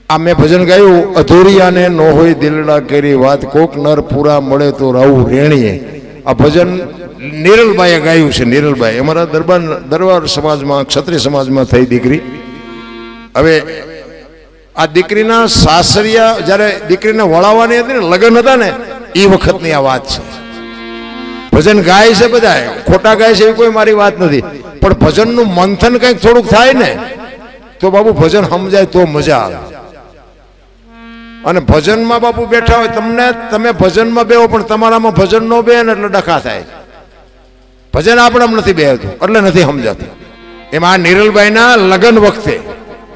આ મેં ભજન ગાયું, અધૂરિયાને નો હોય દિલડા કેરી વાત, કોક નર પૂરા મળે તો રાવું રેણીએ. આ ભજન નિરલબાઈએ ગાયું છે. નિરલબાઈ અમારા દરબાર સમાજમાં, ક્ષત્રિય સમાજમાં થઈ દીકરી. હવે આ દીકરીના સાસરિયા જ્યારે દીકરીને વળાવવાની હતી ને, લગ્ન હતા ને, એ વખતની આ વાત છે. ભજન ગાય છે બધા, ખોટા ગાય છે એવી કોઈ મારી વાત નથી, પણ ભજનનું મંથન કંઈક થોડુંક થાય ને તો બાપુ ભજન સમજાય તો મજા આવે. અને ભજનમાં બાપુ બેઠા હોય, તમે ભજનમાં બેહો પણ તમારામાં ભજન નો બે ને એટલે ડખા થાય. ભજન આપણામાં નથી બેહતું એટલે નથી સમજાતું. એમાં આ નિરલબાઈના લગ્ન વખતે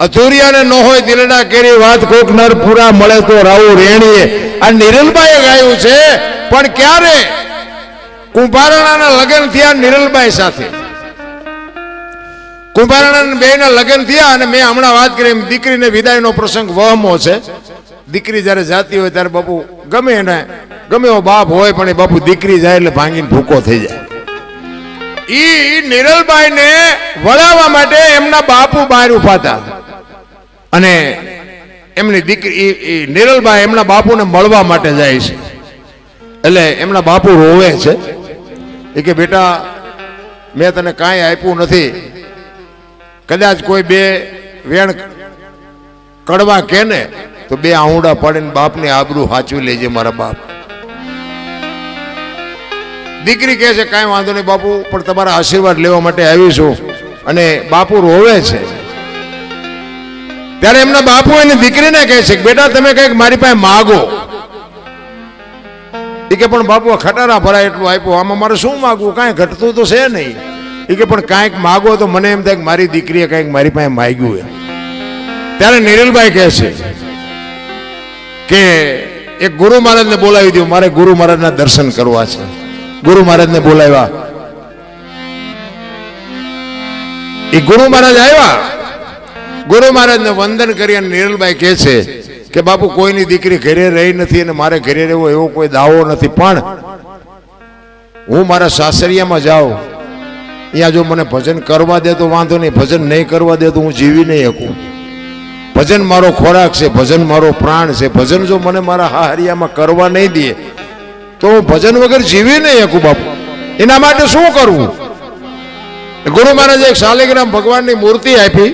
અધૂરિયાને ન હોય દિલડા કેરી વાત, કોક નર પૂરા મળે તો રાવું રેણીએ. આ નિરલબાઈએ ગાયું છે. પણ ક્યારે? કુંભારણાના લગ્ન થયા નિરલબાઈ સાથે. કુંભારણા બેના લગ્ન થયા અને મેં હમણાં વાત કરી, દીકરીને વિદાયનો પ્રસંગ વહમો છે. દીકરી જયારે જાતી હોય ત્યારે બાપુ ગમે એને ગમે એવો બાપ હોય પણ એ બાપુ દીકરી જાય એટલે ભાંગીને ભૂકો થઈ જાય. ઈ નિરલબાઈને વળાવવા માટે એમના બાપુ બહાર ઉભા હતા અને એમની દીકરી નિરલબાઈ એમના બાપુને મળવા માટે જાય છે. એટલે એમના બાપુ રોવે છે. એ કે બેટા, મેં તને કાંઈ આપ્યું નથી, કદાચ કોઈ બે વેણ કડવા કે ને તો બે આહુડા પાડીને બાપની આબરૂ સાચવી લેજે મારા બાપ. દીકરી કહે છે કાંઈ વાંધો નહીં બાપુ, પણ તમારા આશીર્વાદ લેવા માટે આવીશું. અને બાપુ રોવે છે. ત્યારે એમના બાપુ એની દીકરીને કહે છે કે બેટા તમે કંઈક મારી પાસે માગો. એ કે પણ બાપુ ખટારા ભરાય એટલું આપ્યું, આમાં મારે શું માગવું? કાંઈ ઘટતું તો છે નહીં. એ કે પણ કાંઈક માગો તો મને એમ થાય કે મારી દીકરીએ કાંઈક મારી પાસે માગ્યું એમ. ત્યારે નિરલબાઈ કહે છે કે એક ગુરુ મહારાજને બોલાવી દઉં, મારે ગુરુ મહારાજના દર્શન કરવા છે. ગુરુ મહારાજને બોલાવ્યા. એ ગુરુ મહારાજ આવ્યા. ગુરુ મહારાજને વંદન કરી અને નિરલબાઈ કહે છે કે બાપુ કોઈની દીકરી ઘરે રહી નથી અને મારે ઘરે રહેવો એવો કોઈ દાવો નથી, પણ હું મારા સાસરિયામાં જાઉં, અહીંયા જો મને ભજન કરવા દે તો વાંધો નહીં, ભજન નહીં કરવા દે તો હું જીવી નહીં શકું. ભજન મારો ખોરાક છે, ભજન મારો પ્રાણ છે. ભજન જો મને મારા હાહરિયામાં કરવા નહીં દે તો હું ભજન વગર જીવી નહીં શકું બાપુ. એના માટે શું કરવું? ગુરુ મહારાજે એક શાલિગ્રામ ભગવાનની મૂર્તિ આપી.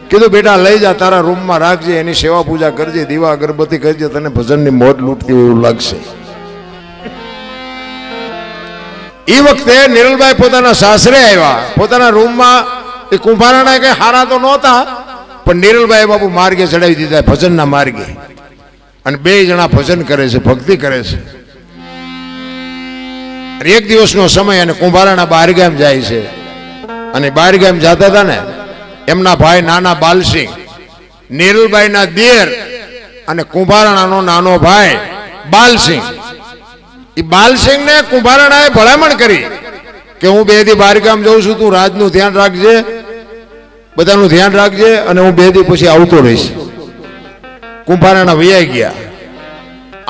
કીધું બેટા લઈ જા, તારા રૂમમાં રાખજે, એની સેવા પૂજા કરજે, દીવા અગરબત્તી કરજે, તને ભજનની મોજ લૂંટતી એવું લાગશે. એ વખતે નિરલબાઈ પોતાના સાસરે આવ્યા. પોતાના રૂમમાં એ કુંભારણા કઈ હારા તો નહોતા, પણ નિરલબાઈ બાપુ માર્ગે ચડાવી દીધા, ભજનના માર્ગે. અને બે જણા ભજન કરે છે, ભક્તિ કરે છે. એક દિવસનો સમય અને કુંભારણા બહારગામ જાય છે. અને બહારગામ જતા હતા ને, એમના ભાઈ નાના બાલસિંહ, નિરલબાઈના દેર અને કુંભારણાનો નાનો ભાઈ બાલસિંહ, એ બાલસિંહને કુંભારણાએ ભલામણ કરી કે હું બે દી બહારગામ જઉં છું, તું રાજનું ધ્યાન રાખજે, બધાનું ધ્યાન રાખજે, અને હું બે દી પછી આવતો રહીશ. કુંભારણા વૈયા ગયા.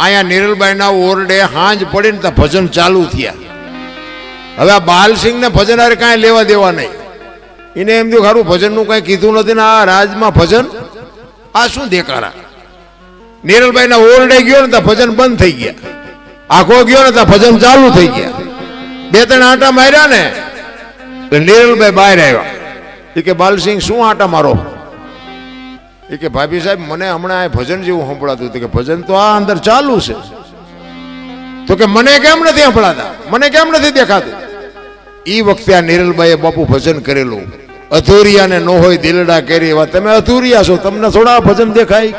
અહીંયા નિરલબાઈના ઓરડે હાંજ પડીને ત્યાં ભજન ચાલુ થયા. હવે આ બાલસિંહને ભજન હારે કાંઈ લેવા દેવા નહીં. એને એમ થયું ખારું ભજનનું કાંઈ કીધું નથી ને આ રાજમાં ભજન આ શું દેખાડા. નિરલબાઈના ઓરડે ગયો ને ત્યાં ભજન બંધ થઈ ગયા. આખો ગયો ને ત્યાં ભજન ચાલુ થઈ ગયા. બે ત્રણ આંટા માર્યા ને તો નિરલબાઈ બહાર આવ્યા. એ કે બાલસિંહ શું આંટા મારો? એ કે ભાભી સાહેબ મને હમણાં ભજન જેવું સંભળાતું હતું. કે ભજન તો આ અંદર ચાલુ છે. તો કે મને કેમ નથી સંભળાતા, મને કેમ નથી દેખાતું? એ વખતે આ નિરલબાઈએ બાપુ ભજન કરેલું, અધૂરિયાને નો હોય દિલડા કેરી એવા. તમે અધૂરિયા છો, તમને થોડા ભજન દેખાય?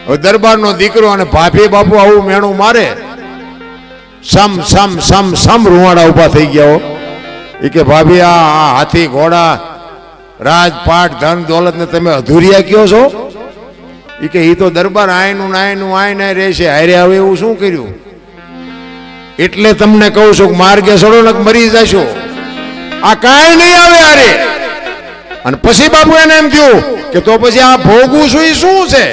હવે દરબારનો દીકરો અને ભાભી બાપુ આવું મેણું મારે, સમ સમ સમ સમ રૂવાડા ઉભા થઈ ગયા હો. એ કે ભાભી આ હાથી ઘોડા રાજપાટ ધન દોલત ને તમે અધૂરિયા કયો છો? એ કે એ તો દરબાર આયનું આય રહેશે, હારે હવે એવું શું કર્યું? એટલે તમને કહું છું કે માર્ગે સડો ને મરી જશો, આ કાંઈ નહીં આવે હારે. અને પછી બાપુ એને એમ થયું કે તો પછી આ ભોગવું છું એ શું છે?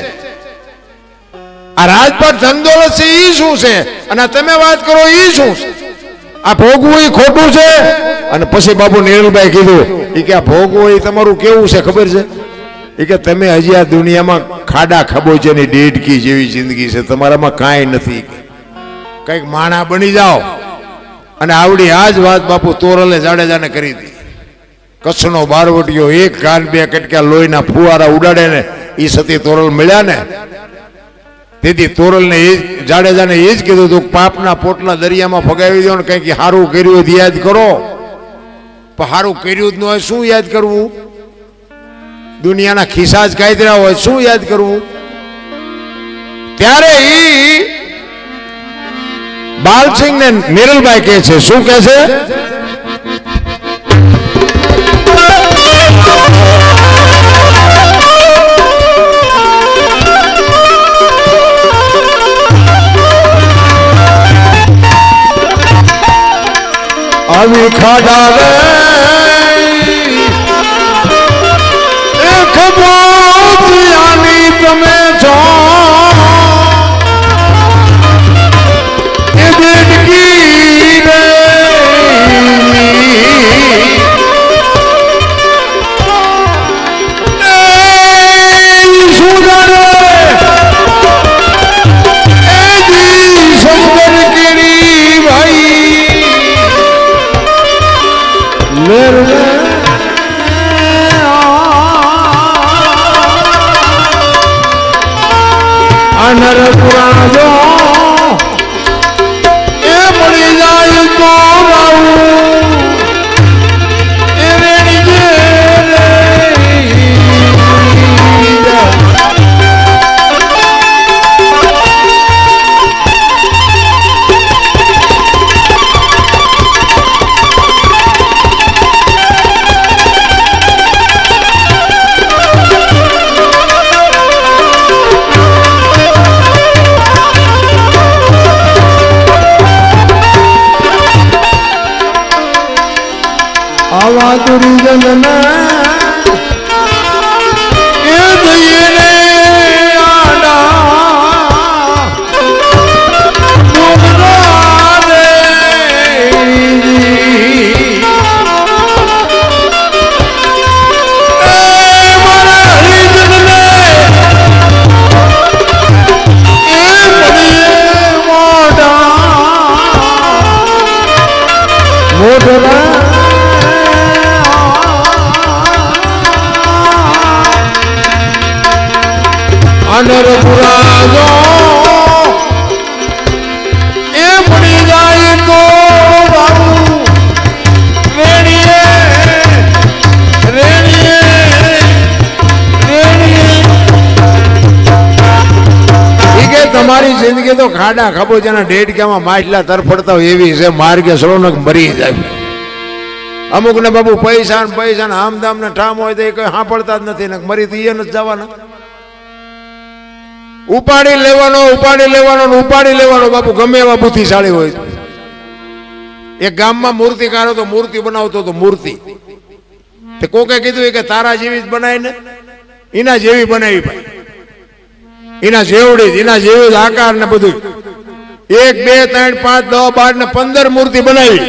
આ રાજપાટ ધન દોલત છે એ શું છે? અને તમે વાત કરો એ શું છે? આ ભોગવું એ ખોટું છે? અને પછી બાપુ નિરલબાઈ કીધું એ કે આ ભોગવું એ તમારું કેવું છે ખબર છે? એ કે તમે હજી આ દુનિયામાં ખાડા ખબોચેની ડેઢકી જેવી જિંદગી છે, તમારામાં કાંઈ નથી, કંઈક માણા બની જાઓ. અને આવડી આ જ વાત બાપુ તોરલે જાડેજાને કરી હતી. કચ્છનો બારવટીયો એક ગાન બે કટકા લોહીના ફુવારા ઉડાડે ને એ સતી તોરલ મળ્યા ને, તેથી તોરલને એ જાડેજાને એ જ કીધું હતું પાપના પોટલા દરિયામાં ફગાવી દો ને કંઈક સારું કર્યું હોય યાદ કરો. પણ સારું કર્યું જ ન હોય શું યાદ કરવું? દુનિયાના ખિસ્સા જ કાયદરા હોય શું યાદ કરવું? ત્યારે ઈ બાલસિંહ ને નિરલભાઈ કહે છે, શું કહે છે? આવી ખાડા રે ખબોચિયાની તમે છો એ દેડકી રે શું જાણે એ જી સમદર કેરી ભાઈ મેર અનર પુરાણો એ મળી જાય તો ગાવું એ રેણી જે આવા દુર્જનના એ દઈને આડા ડુંગરા રે મારા હરિજનને એ પડીએ મોઢરા અનર પુરાજો એ પડી જાય તો બાબુ રેણીએ રેણીએ રેણીએ. એ કે તમારી જિંદગી તો ખાડા ખબોચિયાના ડેડકામાં માછલા તરફડતા હોય એવી છે, માર્ગે સળોનક મરી જાય. અમુક ને બાબુ પૈસા ને આમદામ ને ઠામ હોય તો એ કઈ સાંભળતા જ નથી ને મરી તો એ નથી જવાના. ઉપાડી લેવાનો ઉપાડી લેવાનો ઉપાડી લેવાનો બાપુ ગમે એવા બુદ્ધિશાળી હોય. એક ગામમાં મૂર્તિકાર હતો, મૂર્તિ બનાવતો હતો. મૂર્તિ તે કોકે કીધું કે તારા જેવી જ બનાવી ને, એના જેવી બનાવી ભાઈ, એના જેવડી જ, એના જેવી જ આકાર ને બધું. 1 2 3 5 10 12 ને 15 મૂર્તિ બનાવી.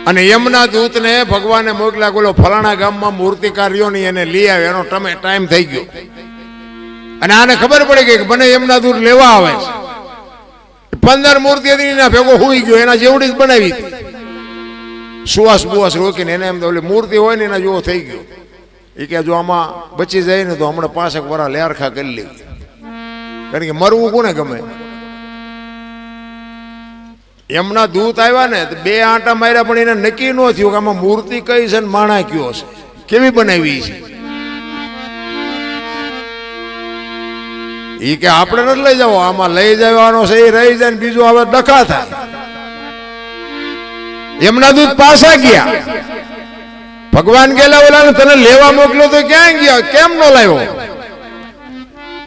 અને યમના દૂતને ભગવાને મોકલા બોલો ફલાણા ગામમાં મૂર્તિકાર રહ્યો ને એને લઈ આવે, એનો ટાઈમ થઈ ગયો. અને આને ખબર પડી ગઈ કે મને યમના દૂત લેવા આવે છે. 15 મૂર્તિ હતી એના ભેગો હોઈ ગયો, એના જેવડી જ બનાવી હતી. સુવાસ બુવાસ રોકીને એને એમ તો ઓલી મૂર્તિ હોય ને એના જેવો થઈ ગયો. એ કે જો આમાં બચી જાય ને તો હમણાં 5 વર્ષ લેરખા કરી લેવી, કારણ કે મરવું કોને ગમે. એમના દૂત આવ્યા ને 2 આંટા માર્યા પણ એને નક્કી ન થયું કે આમાં મૂર્તિ કઈ છે ને માણા કયો છે, કેવી બનાવી છે. એ કે આપણે નથી લઈ જાવ, આમાં લઈ જવાનો છે એ રહી જાય ને બીજું હવે ડખા થાય. એમના દૂત પાછા ગયા. ભગવાન ગયેલા ઓલા તને લેવા મોકલ્યો તો ક્યાં ગયા, કેમ નો લાવ્યો?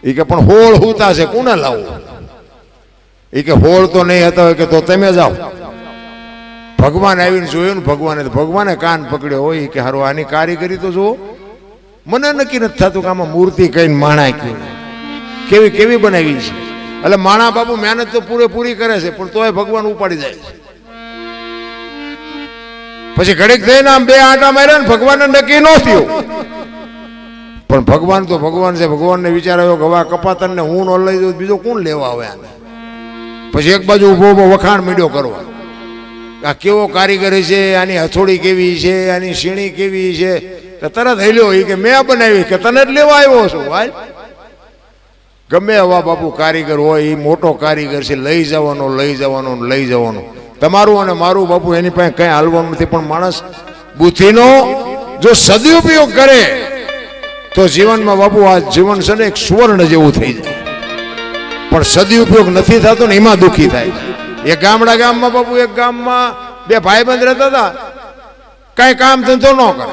એ કે પણ હોળ હુતા છે, કોને લાવો? એ કે હોળ તો નહીં હતા કે તો તમે જાઓ. ભગવાન આવીને જોયું ને ભગવાને કાન પકડ્યો હોય કે હારું આની કારીગરી તો જુઓ. મને નક્કી નથી થતું કે આમાં મૂર્તિ કઈ માણા કેવી કેવી બનાવી છે. એટલે માણા બાબુ મહેનત તો પૂરેપૂરી કરે છે પણ તોય ભગવાન ઉપાડી જાય છે. પછી ઘડીક થઈને આમ બે આંટા માર્યા ને ભગવાનને નક્કી ન થયું. પણ ભગવાન તો ભગવાન છે. ભગવાનને વિચાર આવ્યો કે હવે કપાતરને હું ન લઈ દઉં બીજો કોણ લેવા આવે આને. પછી એક બાજુ ઉભો ઉભો વખાણ મીડ્યો કરવા, આ કેવો કારીગર છે, આની હથોડી કેવી છે, આની સીણી કેવી છે. તો તરત હેલ્યો એ કે મેં બનાવી, કે તને જ લેવા આવ્યો છું. ભાઈ ગમે એવા બાપુ કારીગર હોય, એ મોટો કારીગર છે, લઈ જવાનો લઈ જવાનો લઈ જવાનો. તમારું અને મારું બાપુ એની પાસે કઈ હાલવાનું નથી. પણ માણસ બુદ્ધિનો જો સદુપયોગ કરે તો જીવનમાં બાપુ આ જીવન છે ને એક સુવર્ણ જેવું થઈ જાય. પણ સદુપયોગ નથી થતો ને એમાં દુઃખી થાય. એક ગામમાં બાપુ, એક ગામમાં બે ભાઈબંધ રહેતા હતા. કઈ કામ ધંધો ન કરે,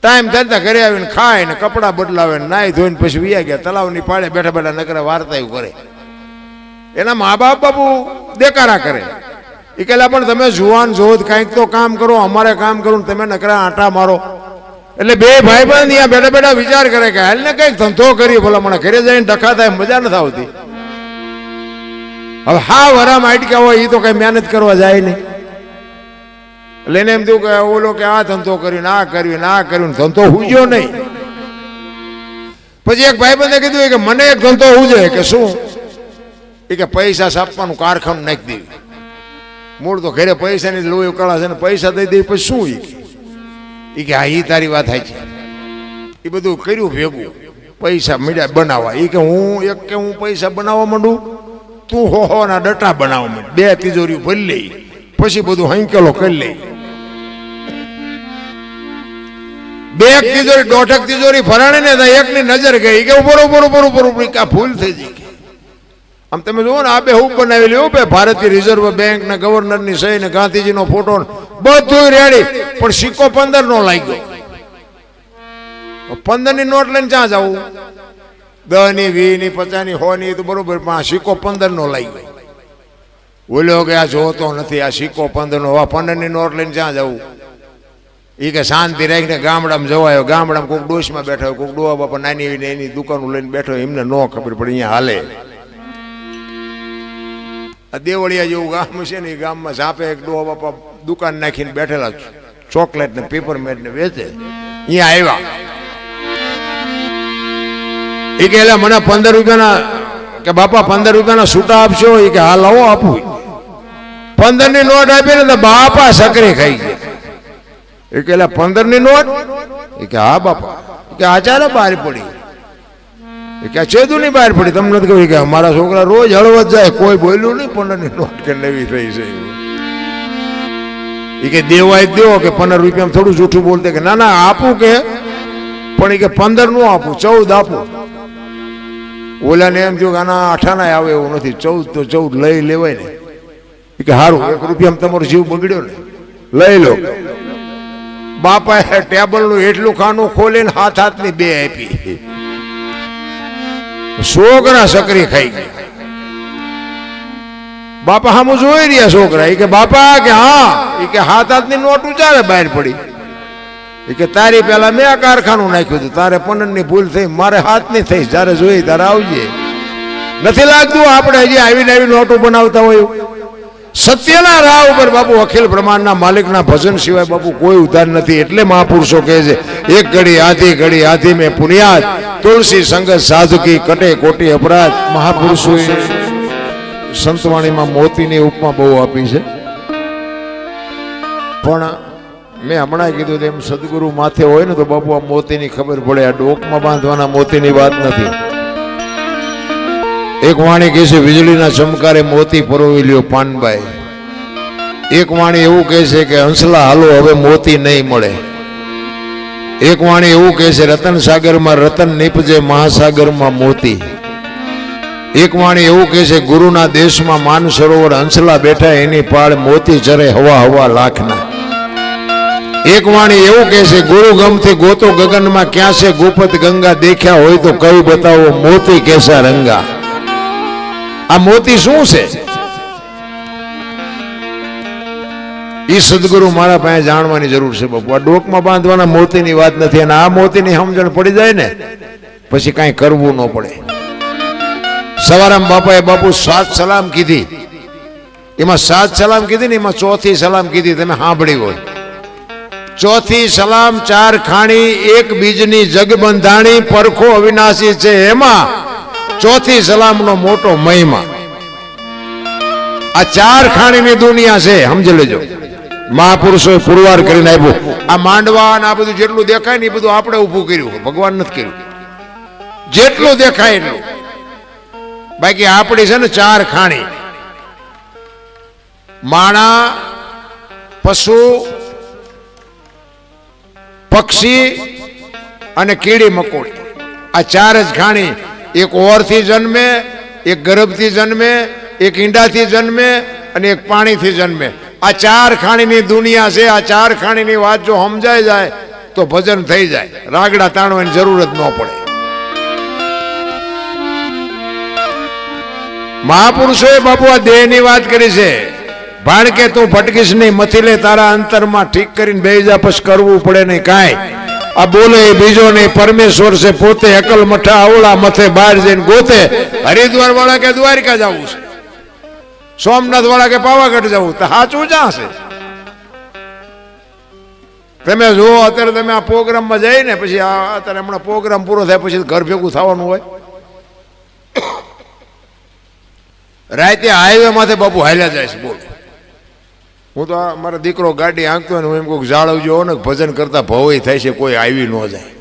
ટાઈમ થતા ઘરે આવીને ખાય ને કપડા બદલાવે ને નાઈ ધોઈને પછી વિયા ગયા. તલાવની પાળે બેઠા બેઠા નકરા વાર્તા કરે. એના મા બાપ બાપુ દેકારા કરે. એ કહેલા પણ તમે જુવાન છો, કંઈક તો કામ કરો, અમારે કામ કરું, તમે નકરા આંટા મારો. એટલે બે ભાઈબંધ અહીંયા બેઠા બેઠા વિચાર કરે કે હાલ ને કંઈક ધંધો કરીએ, ભલા મને ઘરે જઈને ડખા થાય, મજા નથી આવતી. હવે હા વરામાં અટક્યા હોય એ તો કઈ મહેનત કરવા જાય નહીં. એટલે એને એમ થયું કે ઓલો કે આ ધંધો કર્યું, આ કર્યું, આ કર્યું, ધંધો હુજ્યો નહીં. પછી એક ભાઈબંધે કીધું કે મને એક ધંધો હુજે. કે શું? એ કે પૈસા છાપવાનું કારખાનું નાખી દેવી. મૂળ તો ઘરે પૈસાની લોહી કળા છે ને, પૈસા દઈ દે પછી શું? એ કે હા એ તારી વાત થાય છે. એ બધું કર્યું ભેગું, પૈસા મીડિયા બનાવવા. એ કે હું પૈસા બનાવવા માંડું, તું હોના ડટા બનાવવા માંડ. બે તિજોરી ભરી લઈ, પછી બધું હંકેલો કરી લઈ. બે તિજોરી, દોઢક તિજોરી ફરાણે ને એકની નજર ગઈ કે બરોબર ભૂલ થઈ ગઈ. આમ તમે જુઓ ને આ બે હું બનાવેલી હો, બે ભારતીય રિઝર્વ બેંક ને ગવર્નર ની સહી ને ગાંધીજી નો ફોટો બધું રેડી. પણ સિક્કો 15 નો લાગ્યો. 15 ની નોટ લઈને ક્યાં જવું? 10 ની 20 ની 50 ની 100 ની તો બરોબર, પણ સિક્કો 15 નો લાગ્યો. બોલ્યો કે આ જોતો નથી, આ સિક્કો 15 નો. 15 ની નોટ લઈને ક્યાં જવું? એ કે શાંતિ રાખીને ગામડામાં જવાયો. ગામડામાં કોઈક ડોશમાં બેઠો હોય, કોઈક ડોહા બાપા નાની એની દુકાનો લઈને બેઠો હોય, એમને ન ખબર પડે અહીંયા હાલે. આ દેવળિયા જેવું ગામ છે ને, એ ગામમાં સાપે એક ડોહા બાપા દુકાન નાખીને બેઠેલા, ચોકલેટ ને પેપરમેટ ને વેચે. અહીંયા આવ્યા. એ કે એટલે મને 15 રૂપિયાના, કે બાપા 15 રૂપિયાના છૂટા આપશો? એ કે હા લાવો આપું. 15 ની નોટ આપી ને તો બાપા સકરી ખાઈ ગયા. એ કે 15 ની નોટ? એ કે હા બાપા. કે આચારે બહાર પડી. એ કે છેદું ની બહાર પડી. તમને નથી કહ્યું કે અમારા છોકરા રોજ હળવદ જાય, કોઈ બોલ્યું નહીં 15 ની નોટ કે નવી થઈ છે. એ કે દેવાય દેવો, કે 15 રૂપિયા થોડું જૂઠું બોલતે. કે ના ના આપું, કે પણ એ કે 15 નું આપું, 14 આપું. ઓલાને એમ થયું કે આના 18 આવે એવું નથી, 14 તો 14 લઈ લેવાય ને. એ કે સારું, 1 રૂપિયામાં તમારો જીવ બગડ્યો ને, લઈ લો. બાપાએ ટેબલ નું એટલું ખાનું ખોલીને હાથની 2 આપી. છોકરા સકરી ખાઈ ગયા. બાપા સામું જોઈ રહ્યા છોકરા. એ કે બાપા, કે હા. એ કે હાથની નોટ ઉચારે બહાર પડી. એ કે તારી પેલા મેં કારખાનું નાખ્યું હતું, તારે 15 ની ભૂલ થઈ, મારે હાથની થઈ. જયારે જોઈ તારે આવજે. નથી લાગતું આપણે હજી આવીને આવી નોટો બનાવતા હોય? સત્યના રાહ ઉપર બાપુ અખિલ બ્રહ્માંડના માલિકના ભજન સિવાય બાપુ કોઈ ઉધાર નથી. એટલે મહાપુરુષો કહે છે, એક ઘડી આધી મેં પુનિયાદ, તુલસી સંગત સાધુકી કટે કોટી અપરાધ. મહાપુરુષોએ સંતવાણીમાં મોતીની ઉપમા બહુ આપી છે. પણ મેં હમણાં કીધું તેમ સદગુરુ માથે હોય ને તો બાપુ આ મોતીની ખબર પડે. આ ડોકમાં બાંધવાના મોતીની વાત નથી. એક વાણી કહે છે વીજળીના ચમકારે મોતી પરોવી લ્યો પાનબાઈ. એક વાણી એવું કહે છે કે હંસલા હાલો હવે મોતી નહીં મળે. એક વાણી એવું કહે છે રતન સાગરમાં રતન નીપજે મહાસાગરમાં મોતી. એક વાણી એવું કહે છે ગુરુના દેશમાં માન સરોવર હંસલા બેઠા એની પાળ મોતી ચરે હવા લાખના. એક વાણી એવું કહે છે ગુરુ ગમથી ગોતો ગગનમાં ક્યાં છે ગોપત ગંગા, દેખ્યા હોય તો કઈ બતાવો મોતી કેસા રંગા. આ મોતી શું છે? એ સદગુરુ મારા પાસે જાણવાની જરૂર છે બાપુ. આ ડોકમાં બાંધવાના મોતીની વાત નથી. અને આ મોતીની સમજણ પડી જાય ને પછી કાંઈ કરવું ન પડે. સવારામ બાપાએ બાપુ 7 સલામ કીધી. એમાં 7 સલામ કીધી ને એમાં ચોથી સલામ કીધી તમે સાંભળી હોય. ચોથી સલામ ચાર ખાણી એક બીજની જગ બંધાણી પરખો અવિનાશી છે એમાં ચોથી સલામનો મોટો મહિમા. આ ચાર ખાણીની દુનિયા છે, સમજી લેજો. મહાપુરુષોએ પુરવાર કરીને આપ્યું. આ માંડવા ને આ બધું જેટલું દેખાય ને એ બધું આપણે ઊભું કર્યું, ભગવાન નથી કર્યું. જેટલું દેખાય એટલું. બાકી આપણી છે ને ચાર ખાણી: માણા, પશુ, પક્ષી અને કીડી મકોડી. આ ચાર જ ખાણી. એક ઓરથી જન્મે, એક ગર્ભથી જન્મે, એક ઈંડાથી જન્મે અને એક પાણીથી જન્મે. આ ચાર ખાણીની દુનિયા છે. આ ચાર ખાણીની વાત જો સમજાઈ જાય તો ભજન થઈ જાય, રાગડા તાણવાની જરૂર જ ન પડે. મહાપુરુષોએ બાપુ આ દેહની વાત કરી છે. ભાણ કે તું ભટકીશ નહીં, મથી લે તારા અંતરમાં, ઠીક કરીને બેહી જા, પછી કરવું પડે નહીં કાંઈ. આ બોલે એ બીજો નહીં, પરમેશ્વર છે પોતે, અકલ મઠા અવળા મથે બહાર જઈને ગોતે. હરિદ્વાર વાળા કે દ્વારિકા જવું છે, સોમનાથ વાળા કે પાવાગઢ જવું, તો સાચું જ્યાં છે. તમે જુઓ અત્યારે તમે આ પ્રોગ્રામમાં જઈને પછી અત્યારે હમણાં પ્રોગ્રામ પૂરો થાય પછી ઘર ભેગું થવાનું હોય. રાતે હાઈવે માથે બાપુ હાલ્યા જાય છે. બોલો, હું તો મારો દીકરો ગાડી આંકતો હોય ને હું એમ કોઈક જાળવજો ને ભજન કરતા ભવય થાય છે, કોઈ આવી ન જાય.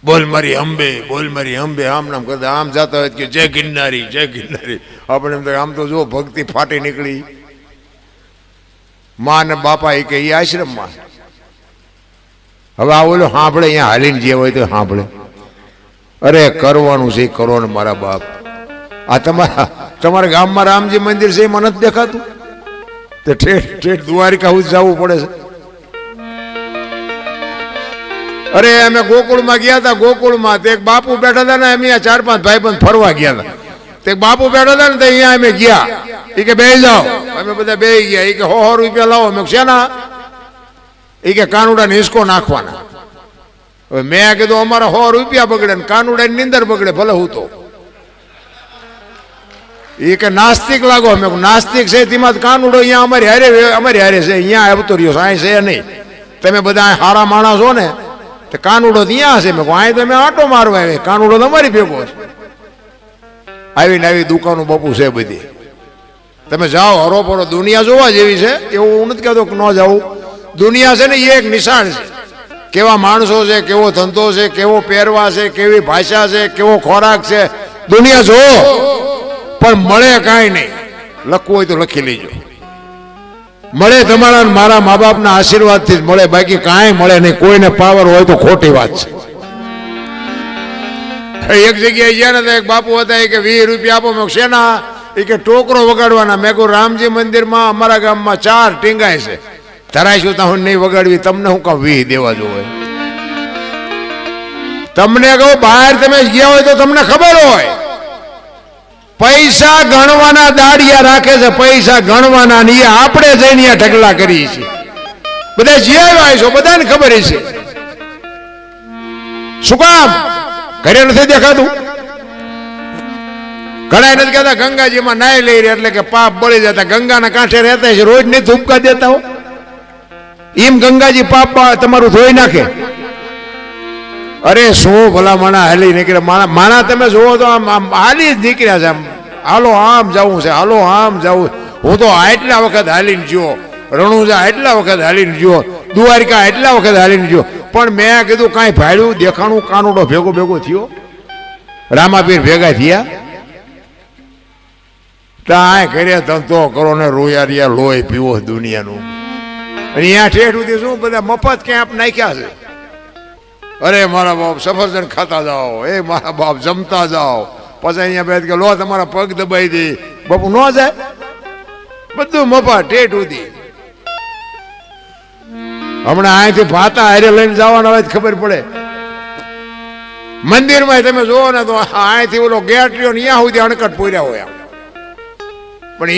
બોલ મારી અંબે, બોલ મારી અંબે, આમ નામ કરતા આમ જતા હોય કે જય ગિરનારી, જય ગિરનારી. આપણે એમ આમ તો જો ભક્તિ ફાટી નીકળી. મા ને બાપા એ કે એ આશ્રમમાં. હવે આ ઓલો સાંભળે, અહીંયા હાલીને જે હોય તો સાંભળે. અરે કરવાનું છે કરો ને મારા બાપ. આ તમારા ગામમાં રામજી મંદિર છે એમાં નથી દેખાતું? તો ઠેઠ ઠેઠ દ્વારિકા સુધી જવું પડે છે. અરે અમે ગોકુળમાં ગયા હતા. ગોકુળમાં તે એક બાપુ બેઠા હતા ને, અમે ચાર પાંચ ભાઈબંધ ફરવા ગયા હતા. તે બાપુ બેઠા હતા ને, તો અહીંયા અમે ગયા. એ કે બેસી જાઓ. અમે બધા બેસી ગયા. એ કે 100 રૂપિયા લાવો. મેં શેના? એ કે કાનુડાને હિસકો નાખવાના. હવે મેં કીધું અમારા 100 રૂપિયા બગડે ને કાનુડાની નીંદર બગડે, ભલે હું તો. એ કે નાસ્તિક લાગો. મેં નાસ્તિક છે તેમાં કાનુડો અહીંયા અમારી હારે છે, અહીંયા આવતો રહ્યો, અહીં છે નહીં. તમે બધા હારા માણસ છો ને, તો કાનુડો ત્યાં છે. મેં કહું અહીં તમે આટો મારવા આવે, કાનુડો તમારી ભેગો છે. આવીને આવી દુકાનો બાપુ છે બધી. તમે જાઓ હરોપરો, દુનિયા જોવા જેવી છે. એવું હું નથી કહેતો કે ન જાઉં. દુનિયા છે ને એ એક નિશાળ છે. કેવા માણસો છે, કેવો ધંધો છે, કેવો પહેરવા છે, કેવી ભાષા છે, કેવો ખોરાક છે. દુનિયા જોવો પણ મળે કાંઈ નહીં. લખવું હોય તો લખી લેજો. મળે તમારા મારા મા બાપના આશીર્વાદથી જ મળે, બાકી કાંઈ મળે નહીં. કોઈને પાવર હોય તો ખોટી વાત છે. એક જગ્યાએ ગયા ને એક બાપુ હતા, એ કે 20 રૂપિયા આપો. મેં શેના? એ કે ટોકરો વગાડવાના. મેં કહું રામજી મંદિરમાં અમારા ગામમાં 4 ટીંગાય છે, ધરાઈશું તો હું નહીં વગાડવી. તમને હું કામ 20 દેવા જોવે? તમને કહું બહાર તમે ગયા હોય તો તમને ખબર હોય. પૈસા ગણવાના દાડિયા રાખે છે, પૈસા ગણવાના ને આપણે જઈને ઢગલા કરીએ છીએ. બધા જીવ્યા છો, બધાને ખબર છે. શું કામ? ઘરે નથી દેખાતું? ઘણા નથી કહેતા ગંગાજીમાં નાય લઈ રહ્યા એટલે કે પાપ બળી જતા. ગંગાના કાંઠે રહેતા છે, રોજ નહીં ધૂપકા દેતા હો. એમ ગંગાજી પાપ તમારું ધોઈ નાખે? અરે શું ભલા માણા હાલી નીકળ્યા. માણા તમે જુઓ તો આમ હાલી જ નીકળ્યા છે. આમ હાલો આમ જવું છે, હાલો આમ જવું. હું તો આટલા વખત હાલીને જ્યો, રણુજા એટલા વખત હાલીને જ્યો, દ્વારિકા એટલા વખત હાલીને જ્યો. પણ મેં કીધું કાંઈ ભાડ્યું દેખાણું કાનુડો ભેગો થયો, રામાપીર ભેગા થયા. ત્યાં ઘરે ધંધો કરો ને રોયા લોહી પીવો દુનિયાનું. અને અહીંયા ઠેઠ સુધી શું બધા મફત કેમ્પ નાખ્યા છે. અરે મારા બાપ સફરજન ખાતા જાઓ, એ મારા બાપ જમતા જાઓ. પછી અહીંયા બેઠ કે લો તમારા પગ દબાઈ દે. બાપુ ન જાય, બધું મફત ઠેઠ સુધી. હમણાં અહીંથી ભાતા હારે લઈને જવાના હોય ખબર પડે. મંદિરમાં તમે જોવો ને તો અહીંથી ઓલો ગેટ રહ્યો ને ત્યાં સુધી અણકટ પૂર્યા હોય. પણ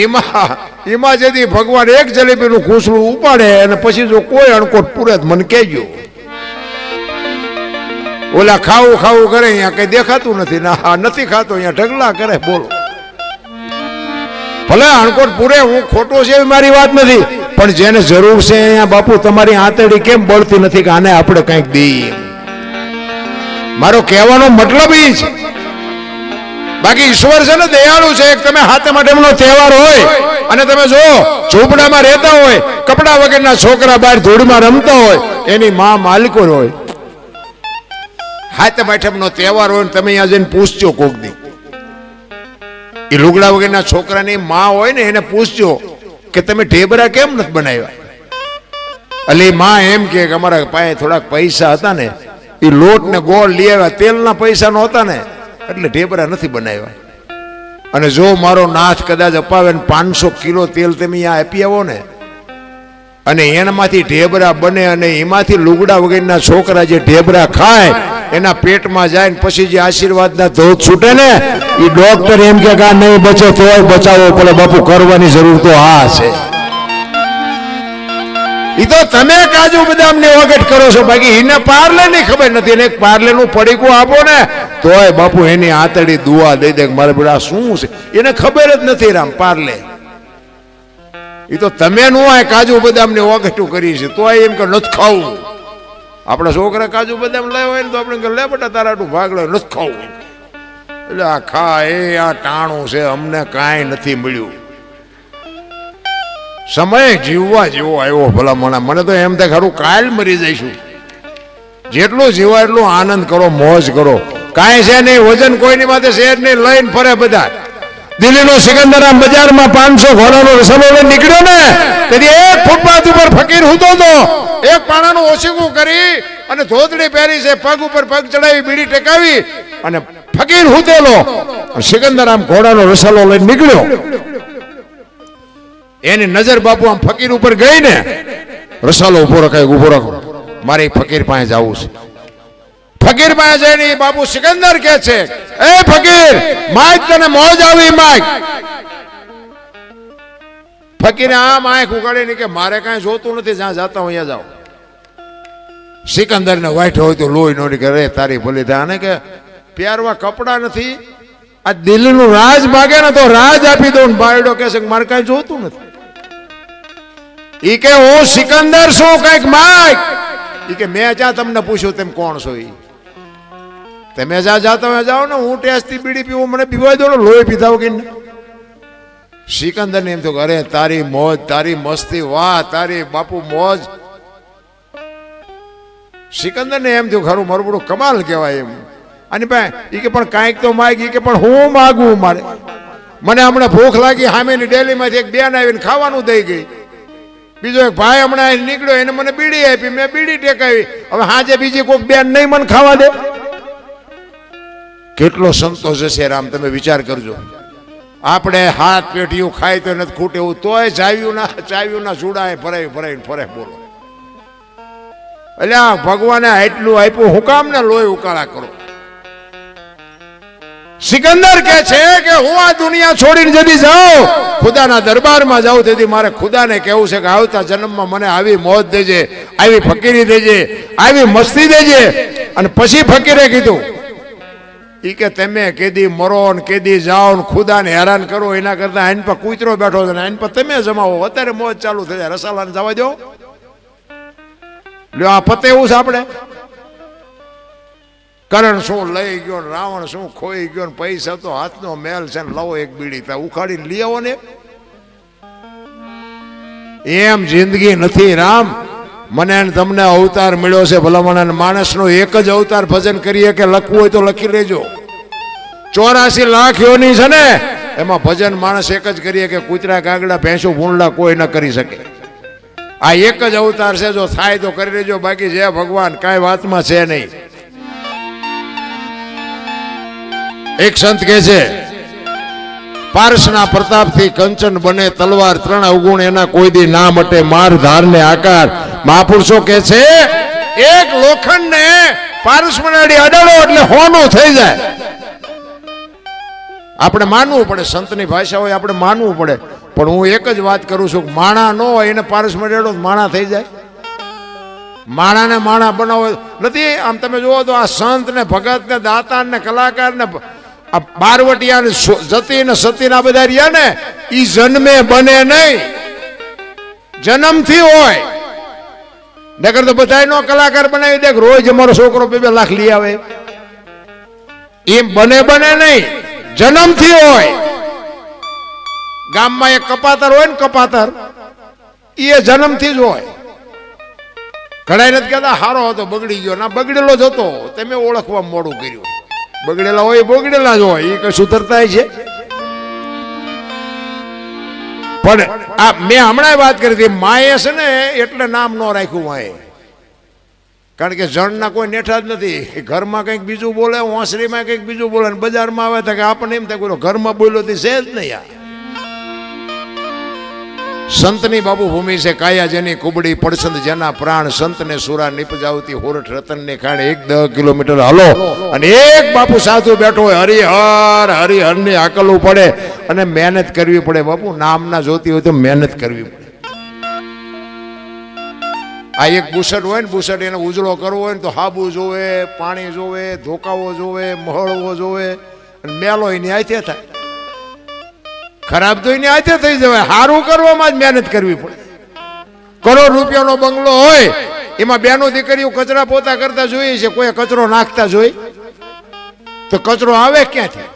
એમાં જેથી ભગવાન એક જલેબીનું ખૂસડું ઉપાડે અને પછી જો કોઈ અણકોટ પૂરે મને કહેજો. ઓલા ખાવું કરે, અહીંયા કઈ દેખાતું નથી, ના નથી ખાતો, અહીંયા ઢગલા કરે. બોલો, ભલે અણકોટ પૂરે, હું ખોટો છે એવી મારી વાત નથી, પણ જેને જરૂર છે અહીંયા બાપુ તમારી આંતરડી કેમ બળતી નથી કે આને આપણે કંઈક દઈએ? મારો કહેવાનો મતલબ એ છે. બાકી ઈશ્વર છે ને દયાળુ છે. તમે હાથે માટેનો તહેવાર હોય અને તમે જો ઝૂંપડામાં રહેતા હોય, કપડા વગરના છોકરા બહાર ધૂળમાં રમતા હોય, એની માં માલિકો હોય. હાથે માટેનો તહેવાર હોય ને તમે અહીંયા જઈને પૂછજો કોક દી, એ લુગડા વગરના છોકરાની માં હોય ને એને પૂછજો કે તમે ઢેબરા કેમ નથી બનાવ્યા? એટલે માં એમ કે અમારા પાસે થોડાક પૈસા હતા ને, એ લોટ ને ગોળ લઈ આવ્યા, તેલના પૈસા નહોતા ને એટલે ઢેબરા નથી બનાવ્યા. અને જો મારો નાથ કદાચ અપાવે ને 500 કિલો તેલ તમે અહીંયા આપી આવો ને અને એનામાંથી ઢેબરા બને અને એમાંથી લુગડા વગરના છોકરા જે ઢેબરા ખાય એના પેટમાં જાય ને પછી જે આશીર્વાદના ધોધ છૂટે ને, એ ડોક્ટર એમ કે આ નહીં બચે તોય બચાવવો પડે. બાપુ કરવાની જરૂર તો આ છે. એ તો તમે કાજુ બદામ ની વગટ કરો છો, બાકી એને પાર્લે ની ખબર નથી. એને પાર્લે નું પડીકું આપો ને તોય બાપુ એની આંતડી દુઆ દઈ દે મારે બેટા શું છે, એને ખબર જ નથી રામ પાર્લે. એ તો તમે નું આ કાજુ બદામ ની વગટું કરી છે તોય એમ કે નથી ખાવું. આપણા છોકરા કાજુ બદામ લાવ્યા હોય ને તો આપણે લે બેટા તારાટું ભાગ લે, નથી ખાવું. એટલે આ ખા એ આ ટાણું છે, અમને કાંઈ નથી મળ્યું. સમય જીવવા જેવો આવ્યો ભલા મને તો એમ થાય ખરું કાલ મરી જઈશું. જેટલું જીવા એટલું આનંદ કરો, મોજ કરો. કાંઈ છે નહીં, વજન કોઈની માથે શેર નહીં, લઈને ફરે બધા. દિલ્હીનો સિકંદરામ બજારમાં 500 ઘોડાનો રસલો લઈને નીકળ્યો ને તેથી એક ફૂટપાથ ઉપર ફકીર હૂતો હતો. એક પાણાનું ઓછીકું કરી અને ધોતડી પહેરી છે, પગ ઉપર પગ ચડાવી, બીડી ટેકાવી અને ફકીર હૂતેલો સિકંદરામ ઘોડાનો રસલો લઈને નીકળ્યો. એની નજર બાપુ આમ ફકીર ઉપર ગઈ ને, રસાલો ઉભો રખાય, ઉભો રાખો, મારે ફકીર પાસે જવું છે. ફકીર પાસે જઈને બાપુ સિકંદર કે છે, એ ફકીર માઈક તને મોજ આવી માઈક. ફકીરે આમ આંખ ઉગાડીને કે મારે કાંઈ જોતું નથી, જ્યાં જાતા હું અહીંયા જાઉં. સિકંદર ને વાઈટ હોય તો લોહી નો નીકળે, તારી ભલી થાય. અને કે પ્યારવા કપડા નથી, આ દિલ્હીનું રાજ માગે ને તો રાજ આપી દઉં. બાયડો કે છે મારે કાંઈ જોતું નથી. ઈ કે હું સિકંદર છું, કઈક માઈક. ઈ કે મેં જ્યાં તમને પૂછ્યું તેમ કોણ છો? ઈ તમે જ્યાં જાતા હોય જાઓ ને, હું ટેસ્ટથી બીડી પીવું, મને પીવાય દો, લોહી પીધા વગર. સિકંદર ને એમ તો અરે તારી મોજ, તારી મસ્તી, વાહ તારી બાપુ મોજ. સિકંદર ને એમ થયું ખરું મારું બધું કમાલ કહેવાય એમ. અને ભાઈ ઈ કે પણ કાંઈક તો માગી, કે પણ હું માગું, મારે મને હમણાં ભૂખ લાગી, સામેની ડેલીમાંથી એક બેન આવીને ખાવાનું દઈ ગઈ. બીજો એક ભાઈ હમણાં નીકળ્યો, એને મને બીડી આપી, મેં બીડી ટેકાવી. હવે હાજે બીજી કોઈક બેન નહીં મને ખાવા દે. કેટલો સંતોષ હશે રામ, તમે વિચાર કરજો. આપણે હાથ પેટીયું ખાય તો નથી ખૂટે એવું, તોય ચાવ્યું ના ચૂડા ભરાઈને ફરે. બોલો એટલે આ ભગવાને આટલું આપ્યું, હું કામ ને લોહી ઉકાળા કરો? સિકંદર કે છે કે હું આ દુનિયા છોડીને જતી જાઉં, ખુદાના દરબારમાં જાઉં, તેથી મારે ખુદાને કહેવું છે કે આવતા જન્મમાં મને આવી મોજ દેજે, આવી ફકીરી દેજે, આવી મસ્તી દેજે. અને પછી ફકીરે કીધું, ઈ કે તમે કેદી મરો ને કેદી જાઓ ને ખુદાને હેરાન કરો, એના કરતા આઈન પર કૂતરો બેઠો છે ને આઈન પર તમે જમાવો, અત્યારે મોજ ચાલુ થઈ જાય, રસાલાને જવા દો. લ્યો આ પતે એવું છે આપણે. કરણ શું લઈ ગયો, રાવણ શું ખોઈ ગયો, પૈસા તો હાથનો મેલ છે ને, લવો એક બીડી ત્યાં ઉખાડીને લઈ આવો ને. એમ જિંદગી નથી રામ. મને તમને અવતાર મળ્યો છે ભલામણ, માણસનો એક જ અવતાર ભજન કરીએ કે લખવું હોય તો લખી લેજો. 84 લાખ યોની છે ને, એમાં ભજન માણસ એક જ કરીએ કે કૂતરા કાગડા ભેંસું ભૂંડલા કોઈ ન કરી શકે. આ એક જ અવતાર છે, જો થાય તો કરી લેજો, બાકી જય ભગવાન કાંઈ વાતમાં છે નહીં. એક સંત કહે છે, પારસના પ્રતાપથી કંચન બને તલવાર, 3 અવગુણ એના કોઈ દી ના મટે, માર ધાર ને આકાર. મહાપુરુષો કે છે એક લોખંડ ને પારસ મનાડી અડાડો એટલે હોનું થઈ જાય. આપણે માનવું પડે, સંતની ભાષા હોય આપણે માનવું પડે. પણ હું એક જ વાત કરું છું, માણા ન હોય એને પારસ મનાડો માણા થઈ જાય. માણાને માણા બનાવો નથી. આમ તમે જુઓ તો આ સંત ને ભગત ને દાતાર ને કલાકાર ને આ બારવટિયા ને જતી ને સતી ના બધા રહ્યા ને, ઈ જન્મે બને નહીં. જન્મથી હોય, નકર તો બધા નો કલાકાર બનાવી દે રોજ અમારો છોકરો 2 લાખ લઈ આવે, એમ બને નહીં, જન્મથી હોય. ગામમાં એક કપાતર હોય ને, કપાતર એ જન્મથી જ હોય. ઘણા નથી કહેતા હારો હતો બગડી ગયો, ના બગડેલો જ હતો, તમે ઓળખવા મોડું કર્યું. બગડેલા હોય બગડેલા જ હોય, એ કઈ સુધરતા છે? પણ આ મેં હમણાં વાત કરી હતી, માએ છે ને એટલે નામ ન રાખ્યું માએ, કારણ કે જણના કોઈ નેઠા જ નથી. ઘરમાં કંઈક બીજું બોલે, ઓસરીમાં કંઈક બીજું બોલે, બજારમાં આવે તો કે આપણને એમ થાય ઘરમાં બોલ્યો તે છે જ નહીં. આ સંતની બાપુ ભૂમિ છે, કાયા જેની કુબડી પડસંદ જેના પ્રાણ, સંતને સુરા નિપજાવતી હોરઠ રતનને ખાણે. 10 કિલોમીટર હલો અને એક બાપુ સાધુ બેઠો હોય, હરિહર ની આકલવું પડે અને મહેનત કરવી પડે. બાપુ નામના જોતી હોય તો મહેનત કરવી પડે. આ એક બુસટ હોય ને, બુસટ એને ઉજળો કરવો હોય ને તો હાબુ જોવે, પાણી જોવે, ધોકાવો જોવે, મહળવો જોવે, અને મેલો એની આથે થાય. ખરાબ તો એની આથે થઈ જવાય, સારું કરવામાં જ મહેનત કરવી પડે. કરોડ રૂપિયાનો બંગલો હોય, એમાં બેનો દીકરીઓ કચરા પોતા કરતા જોઈએ છે, કોઈ કચરો નાખતા જોઈ તો કચરો આવે ક્યાંથી?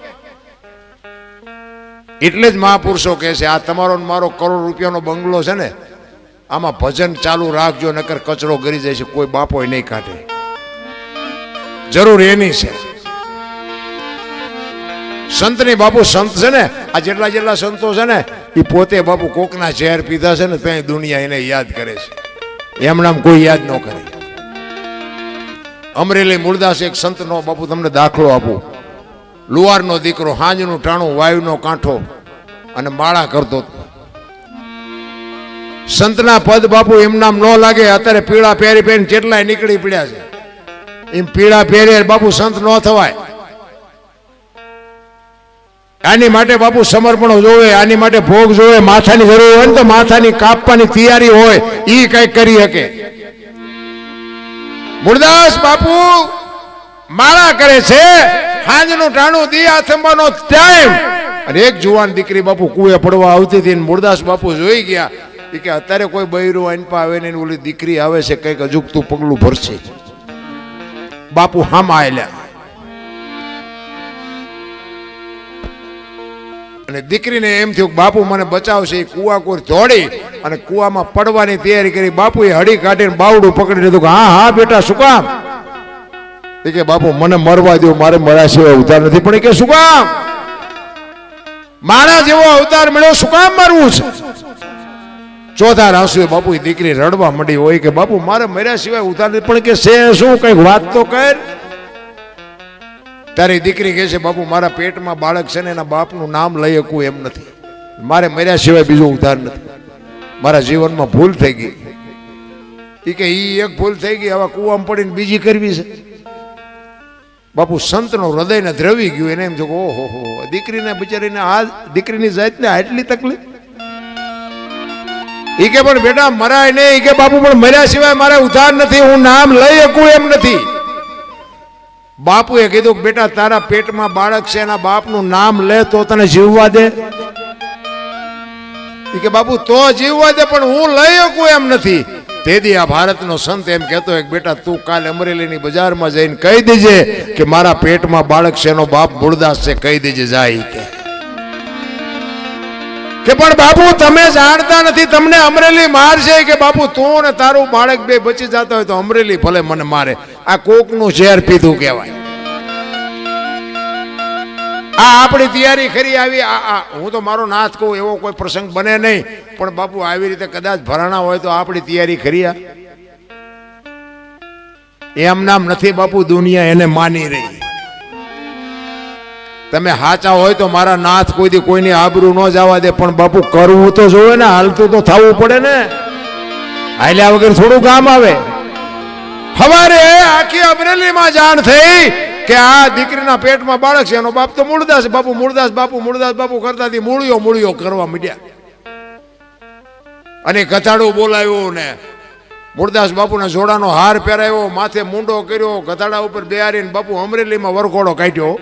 એટલે જ મહાપુરુષો કહે છે, આ તમારો મારો કરોડ રૂપિયાનો બંગલો છે ને, આમાં ભજન ચાલુ રાખજો, નકર કચરો ગરી જાય છે, કોઈ બાપો નહીં કાઢે. જરૂર એની છે. સંતની બાપુ સંત છે ને, આ જેટલા સંતો છે ને, એ પોતે બાપુ કોકના ઝેર પીધા છે ને, ત્યાં દુનિયા એને યાદ કરે છે, એમ નામ કોઈ યાદ ન કરે. અમરેલી મૂળદાસ એક સંતનો બાપુ તમને દાખલો આપું. લુહારનો દીકરો, હાંજનું ટાણું, વાયુનો કાંઠો અને માળા કરતો. સંતના પદ બાપુ એમ નામ ન લાગે. અત્યારે પીળા પહેરી કેટલાય નીકળી પડ્યા છે, એમ પીળા પહેરે બાપુ સંત ન થવાય. આની માટે બાપુ સમર્પણો જોવે, આની માટે ભોગ જોવે, માથાની જરૂર હોય ને તો માથાની કાપવાની તૈયારી હોય, એ કઈ કરી શકે. મૂળદાસ બાપુ માળા કરે છે, હાંજનું ટાણું દિયા થંબાનો ટાઈમ, અને એક જુવાન દીકરી બાપુ કુએ પડવા આવતી હતી. મૂળદાસ બાપુ જોઈ ગયા કે અત્યારે કોઈ બૈરું અનપા આવે ને ઓલી દીકરી આવે છે, કઈક અજુકતું પગલું ભરશે. બાપુ હામાં આયલા અને દીકરીને એમ થયું બાપુ મને બચાવશે. એ કુવા કોર દોડી અને કુવામાં પડવાની તૈયારી કરી. બાપુએ હળી કાઢીને બાવડું પકડી લીધું કે હા બેટા શું કામ? કે બાપુ મને મરવા દો, મારે મરા સિવાય ઉતાર નથી. પણ કે શું કામ? મારા જેવો અવતાર મળ્યો, શું કામ મરવું છે? ચોથા રાસુએ બાપુ દીકરી રડવા માંડી હોય કે બાપુ મારે મર્યા સિવાય ઉતાર નથી. પણ કે છે શું, કઈક વાત તો કર. તારી દીકરી કહે છે બાપુ મારા પેટમાં બાળક છે ને, એના બાપનું નામ લઈ શકું એમ નથી, મારે મર્યા સિવાય બીજો ઉધાર નથી, મારા જીવનમાં ભૂલ થઈ ગઈ. એ કે ઈ એક ભૂલ થઈ ગઈ, હવે કુવામાં પડીને બીજી કરવી છે. બાપુ સંતનો હૃદયને દ્રવી ગયું. એને એમ થયું ઓહો હો, દીકરીને બિચારીને આ દીકરીની જાતને આટલી તકલીફ. એ કે પણ બેટા મરાય નહીં. કે બાપુ પણ મર્યા સિવાય મારે ઉધાર નથી, હું નામ લઈ શકું એમ નથી. બાપુએ કીધું કે બેટા તારા પેટમાં બાળક છે, એના બાપનું નામ લે તો તને જીવવા દે. કે બાપુ તો જીવવા દે, પણ હું લઈ શકું એમ નથી. તેથી આ ભારતનો સંત એમ કહેતો હોય કે બેટા તું કાલે અમરેલીની બજારમાં જઈને કહી દેજે કે મારા પેટમાં બાળક છે, એનો બાપ મૂળદાસ છે, કહી દેજે જાય. કે પણ બાપુ તમે જાણતા નથી, તમને અમરેલી મારશે. કે બાપુ તું ને તારું બાળક બે બચી જતા હોય તો અમરેલી ભલે મને મારે. આ કોકનું ઝેર પીધું કહેવાય. આ આપણી તૈયારી ખરી આવી. હું તો મારો નાથ કહું, એવો કોઈ પ્રસંગ બને નહીં, પણ બાપુ આવી રીતે કદાચ ભરાણા હોય તો આપણી તૈયારી ખરી. એમ નામ નથી બાપુ, દુનિયા એને માની રહી. તમે હાચા હોય તો મારા નાથ કોઈ દી કોઈની આબરૂ ન જવા દે, પણ બાપુ કરવું તો જોવે ને, હાલતું તો થવું પડે ને. હાલ્યા વગર થોડું કામ આવે. હવારે આખી અમરેલીમાં જાણ થઈ કે આ દીકરીના પેટમાં બાળક છે, એનો બાપ તો મૂળદાસ. બાપુ મૂળદાસ બાપુ કરતા મૂળિયો કરવા માંડ્યા. અને કથાડું બોલાવ્યું ને મૂળદાસ બાપુના જોડાનો હાર પહેરાવ્યો, માથે મુંડો કર્યો, કથાડા ઉપર બેહારીને બાપુ અમરેલીમાં વરઘોડો કાઢ્યો.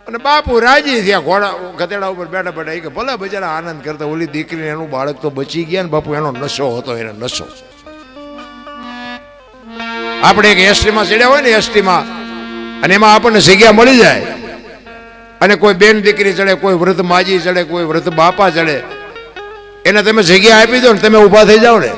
અને બાપુ રાજી થયા ઘોડા ગધેડા ઉપર બેઠા બેઠા કે ભલે બજારા આનંદ કરતા ઓલી દીકરીને એનું બાળક તો બચી ગયા ને બાપુ એનો નશો હતો એને નશો. આપણે એક એસટીમાં ચડ્યા હોય ને એસટીમાં અને એમાં આપણને જગ્યા મળી જાય અને કોઈ બેન દીકરી ચડે કોઈ વૃદ્ધ માજી ચડે કોઈ વૃદ્ધ બાપા ચડે એને તમે જગ્યા આપી દો ને તમે ઊભા થઈ જાઓ ને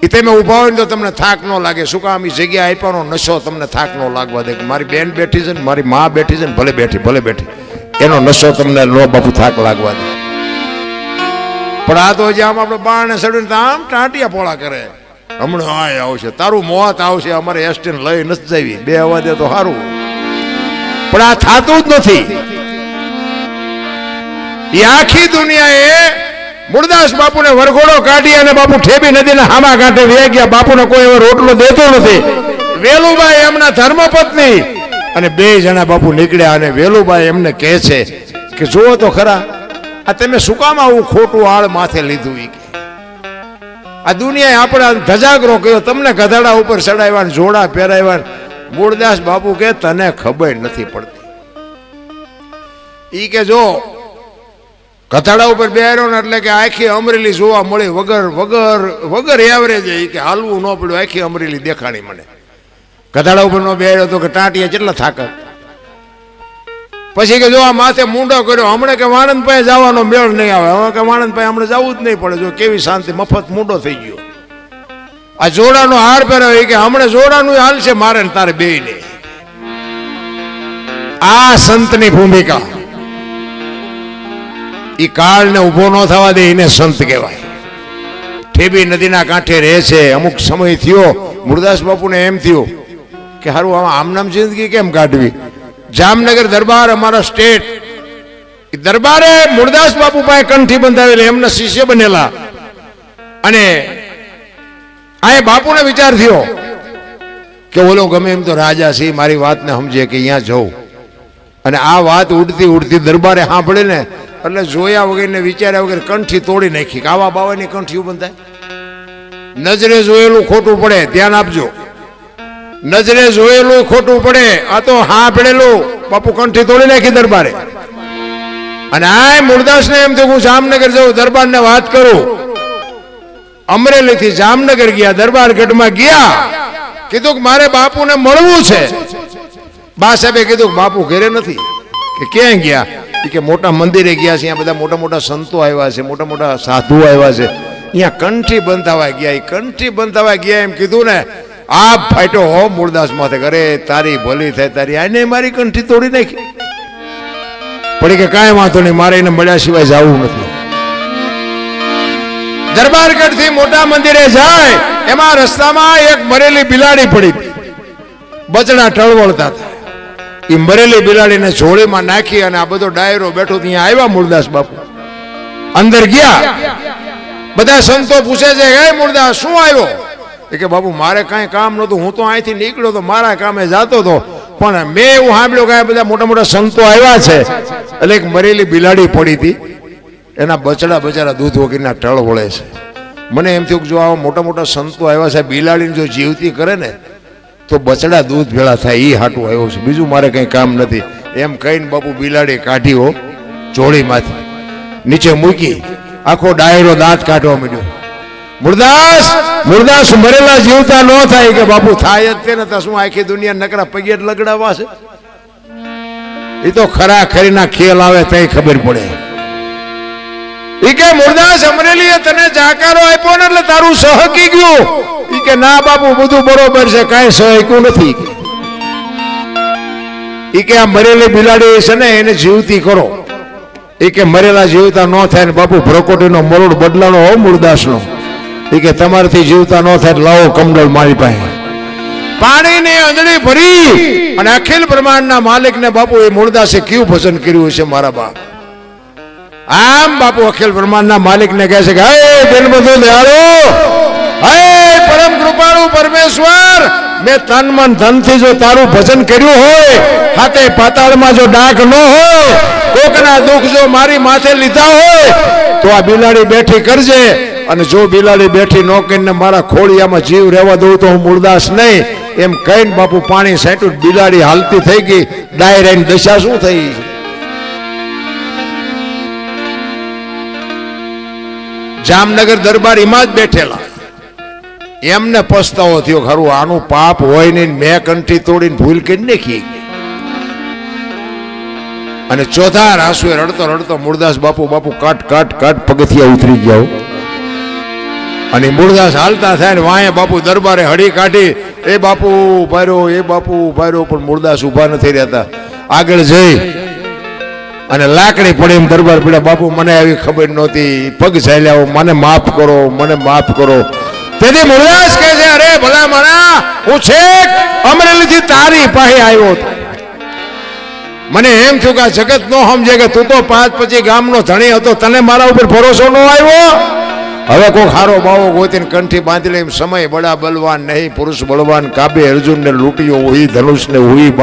એ તમે ઊભા હોય ને તો તમને થાક ન લાગે. શું કામ? એ જગ્યા આપ્યાનો નશો તમને થાક ન લાગવા દે. મારી બેન બેઠી છે ને મારી મા બેઠી છે ને ભલે બેઠી એનો નશો તમને લો બાપુ થાક લાગવા દે. પણ આ તો જે આમ આપણે બાણે ચડીને આમ ટાંટિયા પોળા કરે હમણાં આ આવશે તારું મોત આવશે અમારે એસટીને લઈ નથી જવી બે આવવા દે તો સારું. પણ આ થતું જ નથી. એ આખી દુનિયાએ મૂળદાસ બાપુને વરઘોડો કાઢી અને બાપુ ઠેબી નદીના હામા કાંઠે વે ગયા. બાપુને કોઈ એવો રોટલો દેતો નથી. વેલુબાઈ એમના ધર્મપત્ની અને બે જણા બાપુ નીકળ્યા અને વેલુબાઈ એમને કહે છે કે જુઓ તો ખરા આ તમે શું કામ આવું ખોટું આળ માથે લીધું? આ દુનિયાએ આપણા ધજાગરો કર્યો તમને ગધાડા ઉપર ચડાવ્યા જોડા પહેરાવ્યા. મૂળદાસ બાપુ કે તને ખબર નથી પડતી. ઈ કે જો ગધાડા ઉપર બેહાર્યો ને એટલે કે આખી અમરેલી જોવા મળી વગર એવરેજ કે હાલવું ન પડ્યું આખી અમરેલી દેખાણી મને. ગધાડા ઉપર નો બેહાર્યો તો કે ટાંટિયા કેટલા થાકત. પછી કે જો આ માથે મૂંડો કર્યો હમણાં કે વાણંદ પાસે જવાનો મેળ નહીં આવે. હવે કે વાણંદ પાસે હમણાં જવું જ નહીં પડે. જો કેવી શાંતિ મફત મૂંડો થઈ ગયો. આ જોડાનો હાર પહેરાવ્યો કે હમણાં જોડાનું હાલ છે મારે ને તારે બે ને. આ સંતની ભૂમિકા. ઈ કાળને ઉભો ન થવા દે એને સંત કહેવાય. ઠેબી નદીના કાંઠે રહે છે. અમુક સમય થયો મૂળદાસ બાપુને એમ થયું કે હારું આમનામ જિંદગી કેમ કાઢવી. જામનગર દરબાર અમારા સ્ટેટ દરબારે મૂળદાસ બાપુ પાસે કંઠી બંધાવેલી એમના શિષ્ય બનેલા. અને આ બાપુને વિચાર થયો કે ઓલો ગમે એમ તો રાજા છે મારી વાતને સમજે કે અહીંયા જવું. અને આ વાત ઉડતી દરબારે સાંભળે ને એટલે જોયા વગર ને વિચાર્યા વગર કંઠી તોડી નાખી. આવા બાવાની કંઠીઓ બંધાય? નજરે જોયેલું ખોટું પડે. ધ્યાન આપજો. નજરે જોયેલું ખોટું પડે. આ તો સાંભળેલું બાપુ કંઠી તોડી નાખી દરબારે. અને આ મૂળદાસ ને એમ થયું હું જામનગર જાઉં દરબાર ને વાત કરું. અમરેલી થી જામનગર ગયા. દરબાર ગઢમાં ગયા. કીધું કે મારે બાપુને મળવું છે. બા સાહેબે કીધું કે બાપુ ઘરે નથી. કે ક્યાં ગયા? કે મોટા મંદિરે ગયા છે. અહીંયા બધા મોટા સંતો આવ્યા છે મોટા મોટા સાધુ આવ્યા છે. અહીંયા કંઠી બંધાવા ગયા. એ કંઠી બંધાવા ગયા એમ કીધું ને આ ફાટ્યો હો મૂળદાસ માથે. અરે તારી ભલી થાય તારી આને મારી કંઠી તોડી નાખી. પડી કે કાંઈ વાંધો નહીં મારે એને મળ્યા સિવાય જવું નથી. દરબારગઢ થી મોટા મંદિરે જાય એમાં રસ્તામાં એક મરેલી બિલાડી પડી. બચડા ટળવળતા હતા. એ મરેલી બિલાડીને જોડીમાં નાખી અને આ બધો ડાયરો બેઠો ત્યાં આવ્યા મૂળદાસ બાપુ. અંદર ગયા. બધા સંતો પૂછે છે હે મૂળદાસ શું આવ્યો? કે બાપુ મારે કાંઈ કામ નહોતું. હું તો અહીંથી નીકળ્યો તો મારા કામે જતો હતો. પણ મેં એવું સાંભળ્યું કે બધા મોટા સંતો આવ્યા છે. એટલે એક મરેલી બિલાડી પડી હતી. એના બચડા બચારા દૂધ વગરના ટળ વળે છે. મને એમ થયું કે જો આવા મોટા સંતો આવ્યા છે બિલાડીને જો જીવતી કરે ને તો બચડા દૂધ ભેળા થાય. એ હાટું આવ્યો છે. બીજું મારે કંઈ કામ નથી. એમ કહીને બાપુ બિલાડી કાઢી હો જોડીમાંથી નીચે મૂકી. આખો ડાયરો દાંત કાઢવા માંડ્યો. મૂળદાસ મરેલા જીવતા ન થાય કે બાપુ થાય જ તેને તો શું આખી દુનિયા નકરા પગે લગડાવા છે? એ તો ખરા ખરીના ખેલ આવે તઈ ખબર પડે. ઈ કે મૂળદાસ અમરેલીએ તને જાકારો આપ્યો ને એટલે તારું સહકી ગયું. ઈ કે ના બાપુ બધું બરોબર છે કાંઈ સહક્યું નથી. ઈ કે આ મરેલી બિલાડી છે ને એને જીવતી કરો. ઈ કે મરેલા જીવતા ન થાય ને બાપુ ભ્રકોટીનો મરોડ બદલાનો હો મૂળદાસનો. ઈ કે તમારાથી જીવતા ન થાય લાવો કમડળ મારી પાસે. પાણીની અંજળી ભરી અને અખિલ બ્રહ્માંડના માલિકને બાપુ એ મૂળદાસે કેવું ભજન કર્યું છે મારા બાપ. આમ બાપુ અખિલ બ્રહ્માંડના માલિકને કહે છે કે હે દિલ બધું દયાળો, હે પરમ કૃપાળુ પરમેશ્વર, મેં તન મન ધનથી જો તારું ભજન કર્યું હોય, હાથે પાતાળમાં જો ડાઘ ન હોય, કોકના દુઃખ જો મારી માથે લીધા હોય તો આ બિલાડી બેઠી કરજે. અને જો બિલાડી બેઠી ન કરીને મારા ખોળિયામાં જીવ રહેવા દઉં તો હું મૂળદાસ નહીં. એમ કહીને બાપુ પાણી સાંટ્યું, બિલાડી હાલતી થઈ ગઈ. ડાયરાની દશા શું થઈ? જામનગર દરબાર એમાં જ બેઠેલા, એમને પસ્તાવો થયો, ખરું આનું પાપ હોય નહીં, મેં કંઠી તોડીને ભૂલ કરી નાખી. અને ચોથા આંસુએ રડતો રડતો મૂળદાસ બાપુ કાટ કાટ કાટ પગથિયા ઉતરી ગયા. અને મૂળદાસ હાલતા થાય ને વાંહે બાપુ દરબારે હળી કાઢી, એ બાપુ ઉભાર્યો, એ બાપુ ઉભાર્યો, પણ મૂળદાસ ઉભા નથી રહેતા. આગળ જઈ અને લાકડી પડી એમ દરબાર પડ્યા, બાપુ મને આવી ખબર નહોતી, પગ ચાલ્યા, મને માફ કરો, મને માફ કરો. તેથી મૂળદાસ કહે છે, અરે ભલા માણા, હું છેક અમરેલીથી તારી પાસે આવ્યો હતો. મને એમ થયું કે જગત નો સમજે કે તું તો 5-25 ગામનો ધણી હતો, તને મારા ઉપર ભરોસો ન આવ્યો. હવે કોઈ ખારો બાવો ગોતીને કંઠી બાંધી લે. સમય બડા બલવાન નહીં, પુરુષ બળવાન, કાબે અર્જુન ને લૂંટ્યો, હુઈ ધનુષ ને હુઈ બા.